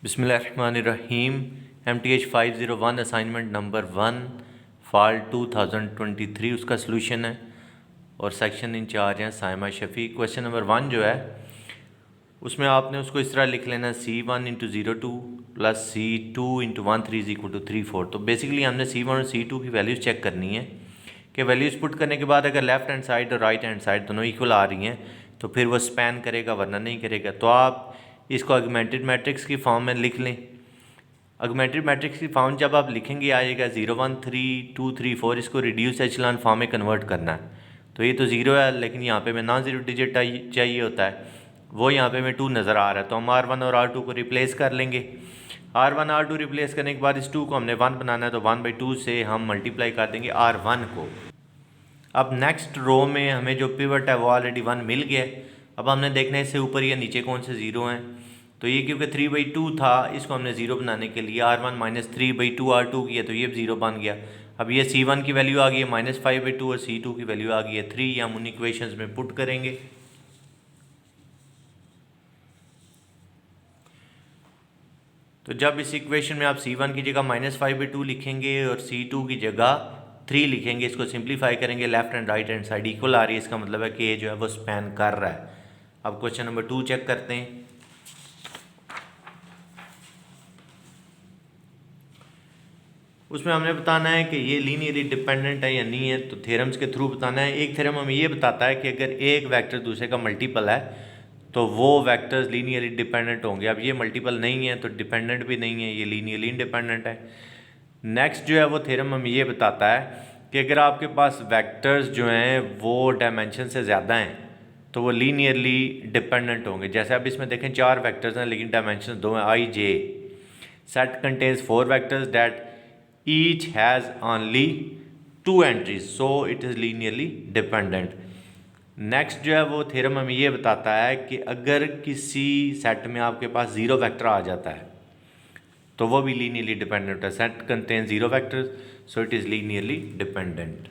बिस्मिल्लाहिर्रहमानिर्रहीम। MTH 501 assignment number 1 fall 2023 उसका solution है और सेक्शन इंचार्ज हैं साइमा शफ़ी। क्वेश्चन नंबर 1 जो है उसमें आपने उसको इस तरह लिख लेना C1 into 02 plus C2 into 13 is equal to 34। तो बेसिकली हमने C1 और C2 की वैल्यूज़ चेक करनी है कि वैल्यूज़ पुट करने के बाद अगर लेफ़्ट हैंड साइड और राइट हैंड साइड दोनों इक्वल आ रही हैं तो फिर वो स्पैन करेगा वरना नहीं करेगा। तो आप इसको ऑगमेंटेड मैट्रिक्स की फॉर्म में लिख लें। ऑगमेंटेड मैट्रिक्स की फॉर्म जब आप लिखेंगे आएगा 0 1 3 2 3 4, इसको रिड्यूस एचेलॉन फॉर्म में कन्वर्ट करना है। तो ये तो ज़ीरो है लेकिन यहाँ पे मैं नॉन ज़ीरो डिजिट चाहिए होता है, वो यहाँ पे मैं 2 नज़र आ रहा है। तो हम R1 और R2 को रिप्लेस कर लेंगे। R1 R2 रिप्लेस करने के बाद इस 2 को हमने 1 बनाना है तो 1/2 से हम मल्टीप्लाई कर देंगे R1 को। अब नेक्स्ट रो में हमें जो पिवट है वो ऑलरेडी 1 मिल गया। अब हमने देखना है इससे ऊपर या नीचे कौन से ज़ीरो हैं। तो ये क्योंकि 3/2 था, इसको हमने ज़ीरो बनाने के लिए R1 माइनस 3/2 R2 किया तो ये ज़ीरो बन गया। अब ये C1 की वैल्यू आ गई है -5/2 और C2 की वैल्यू आ गई है 3। ये हम उन इक्वेशंस में पुट करेंगे। तो जब इस इक्वेशन में आप C1 की जगह -5/2 लिखेंगे और C2 की जगह 3 लिखेंगे, इसको सिंप्लीफाई करेंगे, left and right hand side equal आ रही है, इसका मतलब है कि ये जो है वो स्पैन कर रहा है। अब क्वेश्चन नंबर 2 चेक करते हैं। उसमें हमने बताना है कि ये लीनियरली डिपेंडेंट है या नहीं है, तो थ्योरम्स के थ्रू बताना है। एक थ्योरम हमें ये बताता है कि अगर एक वेक्टर दूसरे का मल्टीपल है तो वो वेक्टर्स लीनियरली डिपेंडेंट होंगे। अब ये मल्टीपल नहीं है तो डिपेंडेंट भी नहीं है, ये लीनियरली इंडिपेंडेंट है। नेक्स्ट जो है वो थ्योरम हमें ये बताता है कि अगर आपके पास वेक्टर्स जो हैं वो डायमेंशन से ज़्यादा हैं तो वो लीनियरली डिपेंडेंट होंगे। जैसे अब इसमें देखें 4 वेक्टर्स हैं लेकिन डायमेंशन 2 हैं, I J। Set contains 4 vectors that each has only 2 entries, so it is linearly dependent. Next जो है वो थ्योरम हमें ये बताता है कि अगर किसी सेट में आपके पास 0 वेक्टर आ जाता है तो वो भी लीनियरली डिपेंडेंट है। Set contain 0 vectors, so it is linearly dependent.